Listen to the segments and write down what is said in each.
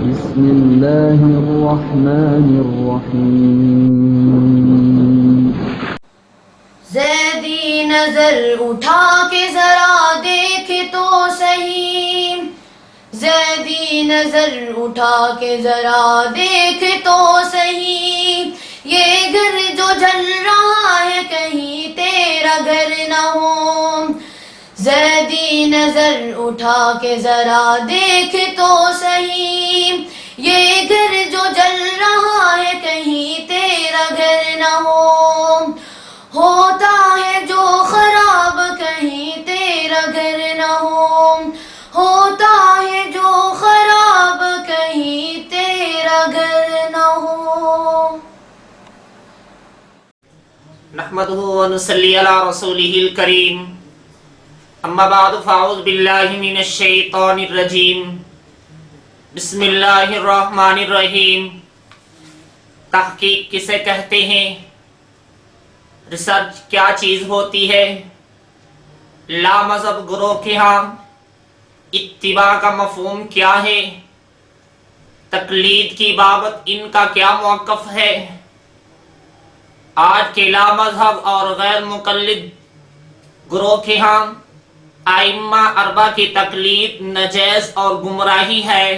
بسم اللہ الرحمن الرحیم زیدی نظر اٹھا کے ذرا دیکھ تو صحیح زیدی نظر اٹھا کے ذرا دیکھ تو صحیح یہ گھر جو جل رہا ہے کہیں تیرا گھر نہ ہو زیدی نظر اٹھا کے ذرا دیکھ تو صحیح یہ گھر جو جل رہا ہے کہیں تیرا گھر نہ ہو ہوتا ہے جو خراب کہیں تیرا گھر نہ ہو ہوتا ہے جو خراب کہیں تیرا گھر نہ ہو نحمده ونصلي على رسوله الكريم اما بعد فاعوذ بالله من الشیطان الرجیم بسم اللہ الرحمن الرحیم تحقیق کسے کہتے ہیں؟ ریسرچ کیا چیز ہوتی ہے؟ لا مذہب گروہ کے ہاں اتباع کا مفہوم کیا ہے؟ تقلید کی بابت ان کا کیا موقف ہے؟ آج کے لا مذہب اور غیر مقلد گروہ کے ہاں ائمہ اربعہ کی تقلید نجائز اور گمراہی ہے۔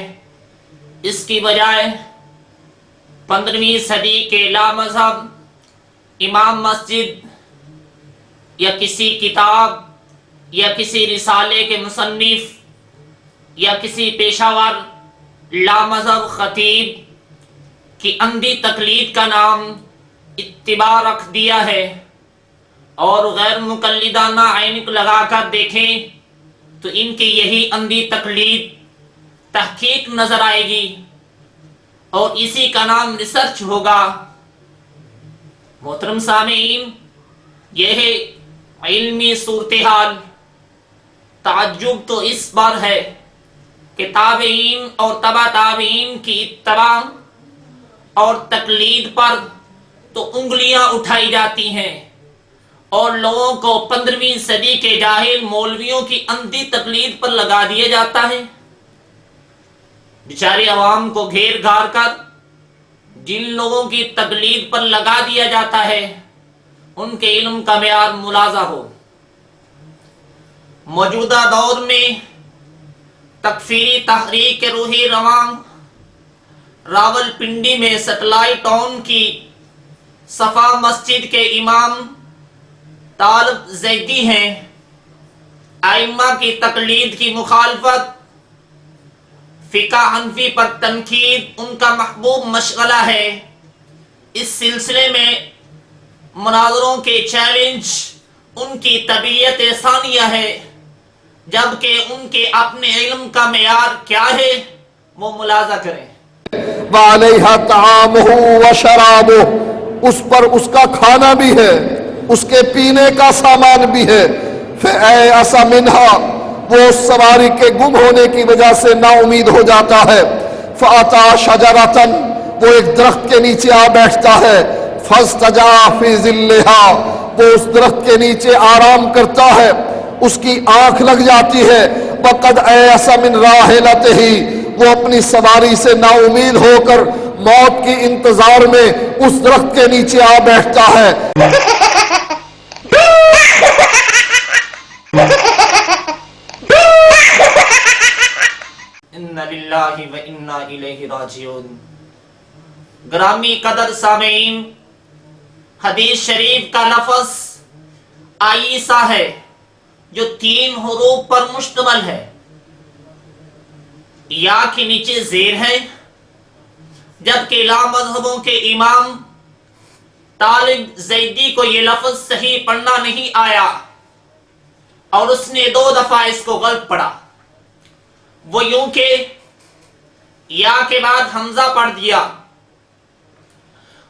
اس کی بجائے 15ویں صدی کے لا مذہب امام مسجد یا کسی کتاب یا کسی رسالے کے مصنف یا کسی پیشہ ور لا مذہب خطیب کی اندھی تقلید کا نام اتباع رکھ دیا ہے، اور غیر مقلدانہ عینک لگا کر دیکھیں تو ان کی یہی اندھی تقلید تحقیق نظر آئے گی، اور اسی کا نام ریسرچ ہوگا۔ محترم سامعین، یہ ہے علمی صورتحال۔ تعجب تو اس بار ہے کہ تابعین اور تبع تابعین کی اتباع اور تقلید پر تو انگلیاں اٹھائی جاتی ہیں، اور لوگوں کو 15ویں صدی کے جاہل مولویوں کی اندھی تقلید پر لگا دیا جاتا ہے۔ بیچارے عوام کو گھیر گھار کر جن لوگوں کی تقلید پر لگا دیا جاتا ہے ان کے علم کا معیار ملاحظہ ہو۔ موجودہ دور میں تکفیری تحریک کے روحی رواں راول پنڈی میں سیٹلائٹ ٹاؤن کی صفا مسجد کے امام طالب زیدی ہیں۔ ائمہ کی تقلید کی مخالفت، فقہ حنفی پر تنقید ان کا محبوب مشغلہ ہے۔ اس سلسلے میں مناظروں کے چیلنج ان کی طبیعت ثانیہ ہے، جبکہ ان کے اپنے علم کا معیار کیا ہے وہ ملاحظہ کریں۔ وعلیہا طعامہ وشرابہ، اس پر اس کا کھانا بھی ہے، اس کے پینے کا سامان بھی ہے۔ فَأَيْأَسَ مِنْهَا، وہ سواری کے گم ہونے کی وجہ سے نا امید ہو جاتا ہے۔ فَأَتَى شَجَرَةً، وہ ایک درخت کے نیچے آ بیٹھتا ہے۔ فَاسْتَجَعَ فِي ظِلِّهَا، وہ اس درخت کے نیچے آرام کرتا ہے، اس کی آنکھ لگ جاتی ہے۔ وَقَدْ أَيْأَسَ مِنْ رَاحِلَتِهِ، وہ اپنی سواری سے نا امید ہو کر موت کی انتظار میں اس درخت کے نیچے آ بیٹھتا ہے۔ اِنَّ لِلَّهِ وَإِنَّا إِلَيْهِ رَاجِعُونَ۔ گرامی قدر سامعین، حدیث شریف کا لفظ عیسیٰ ہے جو 3 حروف پر مشتمل ہے۔ یا کے نیچے زیر ہے، جبکہ لا مذہبوں کے امام طالب زیدی کو یہ لفظ صحیح پڑھنا نہیں آیا، اور اس نے 2 دفعہ اس کو غلط پڑھا۔ وہ یوں کہ یا کے بعد حمزہ پڑھ دیا،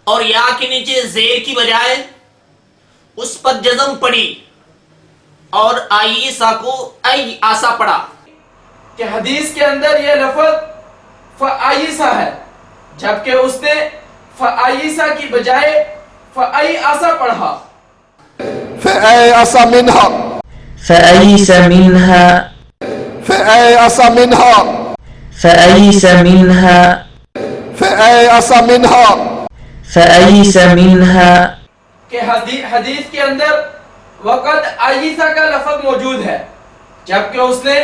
اور یا کے نیچے زیر کی بجائے اس پر جزم پڑی، اور عیسیٰ کو عیسیٰ پڑھا۔ کہ حدیث کے اندر یہ لفظ فعیسیٰ ہے، جبکہ اس نے فعیسیٰ کی بجائے فعیسیٰ پڑھا۔ فَأَيْأَسَ مِنْهَا، فَأَيْسَ مِنْهَا، فَأَيْأَسَ مِنْهَا، فأيس منها فأيأس منها فأيس منها کہ حدیث کے اندر وقت آئیسا کا لفظ موجود ہے، جبکہ اس نے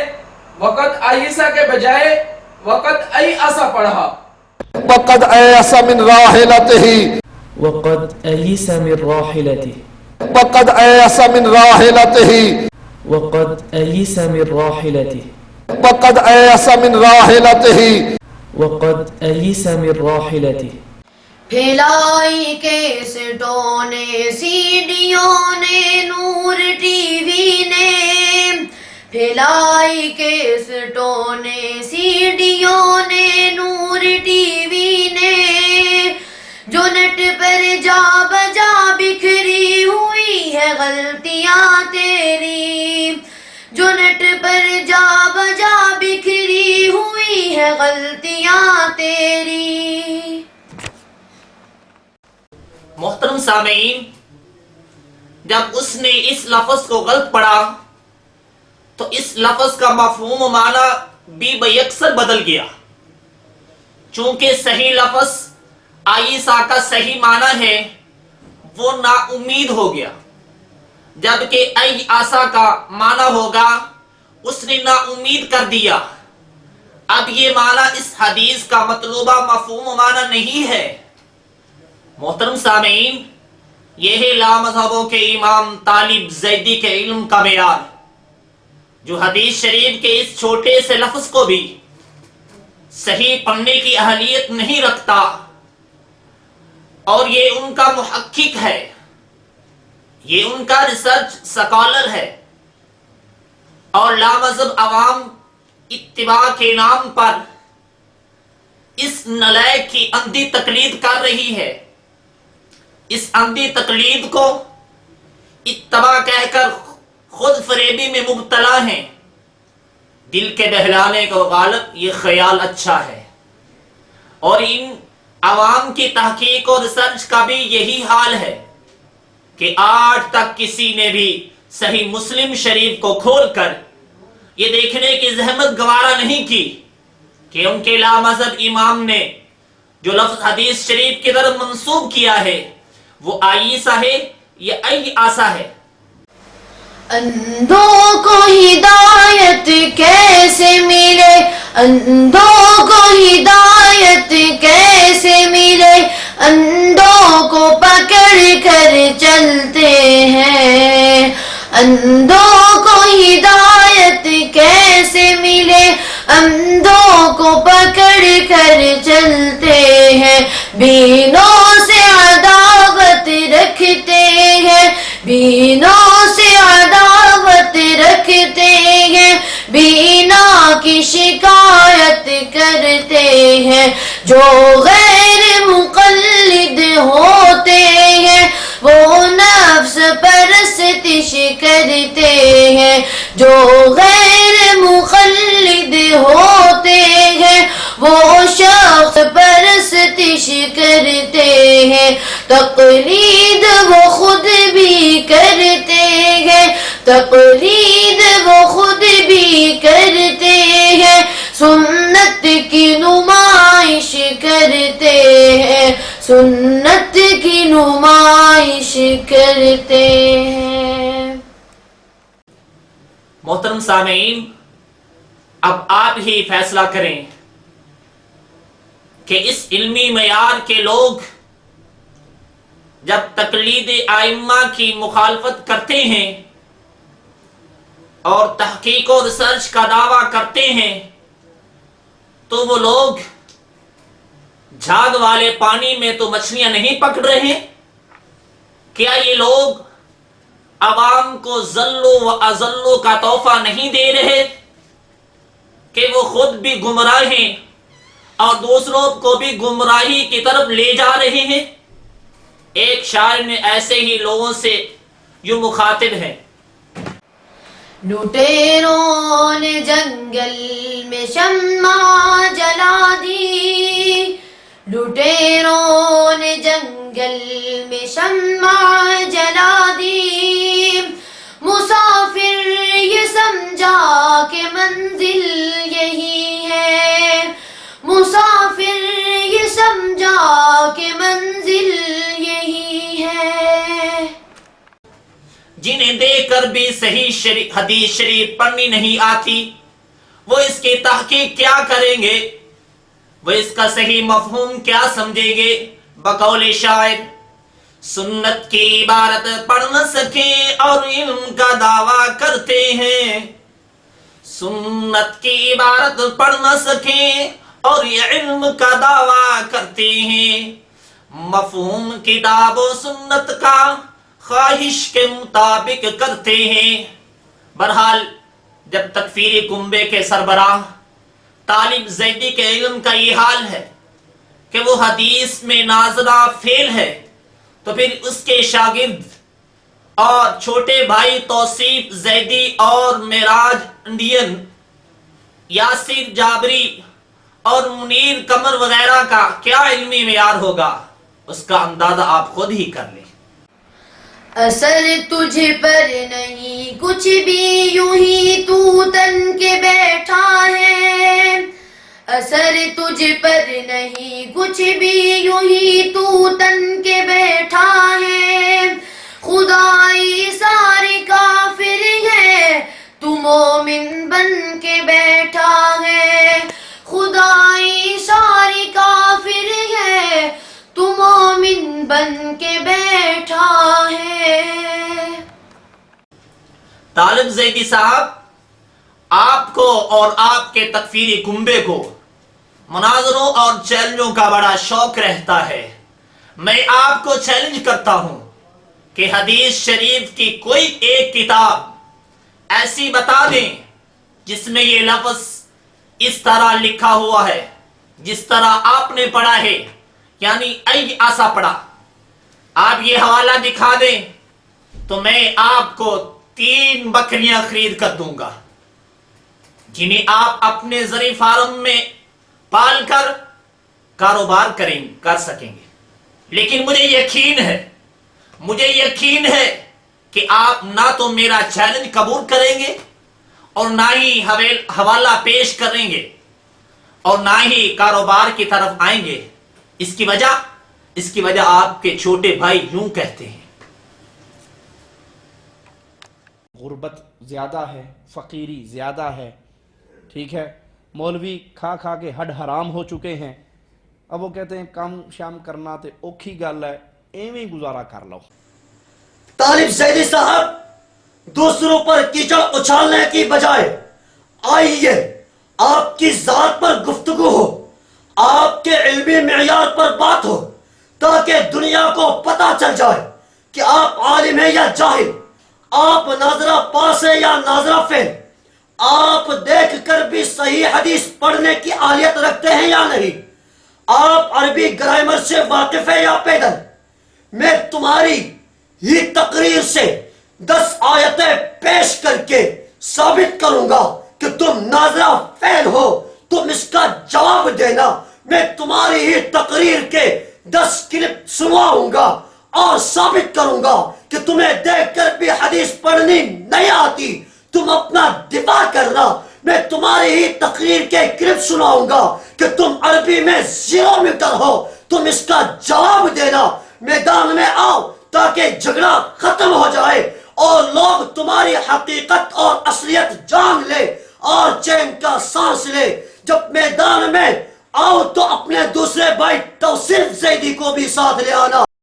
وقت آئیسا کے بجائے وقت ایسا پڑھا. وقد أيأس من راحلته وقد أيس من راحلته وقد أيأس من راحلته وقد أيس من راحلته وقد أيأس من راحلته وقد أيس من راحلته. پھیلائی کیسٹوں نے، سیڈیوں نے، نور ٹی وی نے، پھیلائی کیسٹوں نے، سیڈیوں نے، نور ٹی وی نے، جو نٹ پر جا بجا بکھری ہوئی ہے غلطیاں تیری، جو نٹ پر جا بجا بکھری ہوئی ہے غلطیاں تیری. محترم سامعین، جب اس نے اس لفظ کو غلط پڑھا تو اس لفظ کا مفہوم و معنی بھی بیکسر بدل گیا. چونکہ صحیح لفظ عیسیٰ کا صحیح معنی ہے وہ نا امید ہو گیا، جبکہ ایسا کا معنی ہوگا اس نے نا امید کر دیا. اب یہ معنی اس حدیث کا مطلوبہ مفہوم و معنی نہیں ہے. محترم سامعین، یہ ہے لامذہبوں کے امام طالب زیدی کے علم کا معیار، جو حدیث شریف کے اس چھوٹے سے لفظ کو بھی صحیح پڑھنے کی اہلیت نہیں رکھتا، اور یہ ان کا محقق ہے، یہ ان کا ریسرچ سکالر ہے، اور لامذہب عوام اتباع کے نام پر اس نالائق کی اندھی تقلید کر رہی ہے. اس اندھی تقلید کو اتباع کہہ کر خود فریبی میں مبتلا ہیں. دل کے بہلانے کو غالب یہ خیال اچھا ہے، اور ان عوام کی تحقیق اور ریسرچ کا بھی یہی حال ہے کہ آج تک کسی نے بھی صحیح مسلم شریف کو کھول کر یہ دیکھنے کی زحمت گوارا نہیں کی کہ ان کے لامذہب امام نے جو لفظ حدیث شریف کی طرف منسوب کیا ہے وہ عیسیٰ ہے یا ایسا ہے. اندھوں کو ہدایت کیسے ملے، اندھوں کو ہدایت کیسے ملے، اندھوں کو پکڑ کر چلتے ہیں، اندھوں کو ہدایت کیسے ملے، اندھوں کو پکڑ کر چلتے ہیں، بینوں سے عداوت رکھتے ہیں، بینوں سے عداوت رکھتے ہیں، بینا کی شکایت کرتے ہیں. جو غیر مقلد ہوتے ہیں وہ نفس پرستش کرتے ہیں، جو غیر مقلد ہوتے ہیں وہ شخص پرستش کرتے ہیں. تقلید وہ خود بھی کرتے ہیں، تقلید وہ خود بھی کرتے ہیں، سنت کی نمائش کرتے ہیں، سنت کی نمائش کرتے ہیں. محترم سامعین، اب آپ ہی فیصلہ کریں کہ اس علمی معیار کے لوگ جب تقلید ائمہ کی مخالفت کرتے ہیں اور تحقیق و ریسرچ کا دعویٰ کرتے ہیں تو وہ لوگ جھاگ والے پانی میں تو مچھلیاں نہیں پکڑ رہے ہیں؟ کیا یہ لوگ عوام کو ذلو و اذلو کا تحفہ نہیں دے رہے کہ وہ خود بھی گمراہ ہیں اور دوسروں کو بھی گمراہی کی طرف لے جا رہے ہیں؟ ایک شاعر نے ایسے ہی لوگوں سے یوں مخاطب ہے: لٹیروں نے جنگل میں شمع جلا دی، لٹیروں نے جنگل میں شمع جلا دی، مسافر یہ سمجھا کہ منزل یہی ہے، کر بھی صحیح حدیث شریف پڑھنی نہیں آتی، وہ اس کی تحقیق کیا کریں گے؟ وہ اس کا صحیح مفہوم کیا سمجھیں گے؟ بقول شاعر، سنت کی عبارت پڑھ نہ سکیں اور علم کا دعویٰ کرتے ہیں، سنت کی عبارت پڑھ نہ سکیں اور یہ علم کا دعویٰ کرتے ہیں، مفہوم کتاب و سنت کا خواہش کے مطابق کرتے ہیں۔ بہرحال جب تکفیری کنبے کے سربراہ طالب زیدی کے علم کا یہ حال ہے کہ وہ حدیث میں نازلہ فعل ہے، تو پھر اس کے شاگرد اور چھوٹے بھائی توصیف زیدی اور معراج انڈین، یاسر جابری اور منیر قمر وغیرہ کا کیا علمی معیار ہوگا، اس کا اندازہ آپ خود ہی کر لیں۔ اثر تجھ پر نہیں کچھ بھی، یوں ہی تو تن کے بیٹھا ہے، اثر تجھ پر نہیں کچھ بھی، یوں ہی تو تن کے بیٹھا ہے، خدائی سارے کافر ہے تو مومن بن کے بیٹھا ہے، خدائی ساری کافر ہے تو مومن بن کے بیٹھا ہے۔ طالب زیدی صاحب، آپ کو اور آپ کے تکفیری کنبے کو مناظروں اور چیلنجوں کا بڑا شوق رہتا ہے۔ میں آپ کو چیلنج کرتا ہوں کہ حدیث شریف کی کوئی ایک کتاب ایسی بتا دیں جس میں یہ لفظ اس طرح لکھا ہوا ہے جس طرح آپ نے پڑھا ہے، یعنی ایسا پڑھا۔ آپ یہ حوالہ دکھا دیں تو میں آپ کو 3 بکریاں خرید کر دوں گا، جنہیں آپ اپنے زرعی فارم میں پال کر کاروبار کر سکیں گے۔ لیکن مجھے یقین ہے کہ آپ نہ تو میرا چیلنج قبول کریں گے اور نہ ہی حوالہ پیش کریں گے اور نہ ہی کاروبار کی طرف آئیں گے۔ اس کی وجہ آپ کے چھوٹے بھائی یوں کہتے ہیں۔ غربت زیادہ ہے، فقیری زیادہ ہے، ٹھیک ہے، مولوی کھا کھا کے ہڈ حرام ہو چکے ہیں، اب وہ کہتے ہیں کام شام کرنا تے اوکھی گل ہے، ایویں گزارا کر لو۔ طالب زیدی صاحب، دوسروں پر کیچڑ اچھالنے کی بجائے آئیے آپ کی ذات پر گفتگو ہو، آپ کے علمی معیار پر بات ہو، تاکہ دنیا کو پتہ چل جائے کہ آپ عالم ہیں یا جاہل، آپ ناظرہ پاس ہے یا ناظرہ فیل، آپ دیکھ کر بھی صحیح حدیث پڑھنے کی اہلیت رکھتے ہیں یا نہیں، آپ عربی گرامر سے واقف ہے یا پیدل۔ میں تمہاری ہی تقریر سے 10 آیتیں پیش کر کے ثابت کروں گا کہ تم ناظرہ فیل ہو، تم اس کا جواب دینا۔ میں تمہاری ہی تقریر کے 10 کلپ سنواؤں گا اور ثابت کروں گا کہ تمہیں دیکھ کر بھی حدیث پڑھنی نہیں آتی، تم اپنا دفاع کرنا۔ میں تمہاری ہی تقریر کے کلپ سناؤں گا کہ تم عربی میں 0 میٹر ہو، تم اس کا جواب دینا۔ میدان میں آؤ تاکہ جھگڑا ختم ہو جائے اور لوگ تمہاری حقیقت اور اصلیت جان لے اور چین کا سانس لے۔ جب میدان میں آؤ تو اپنے دوسرے بھائی توصیف زیدی کو بھی ساتھ لے آنا۔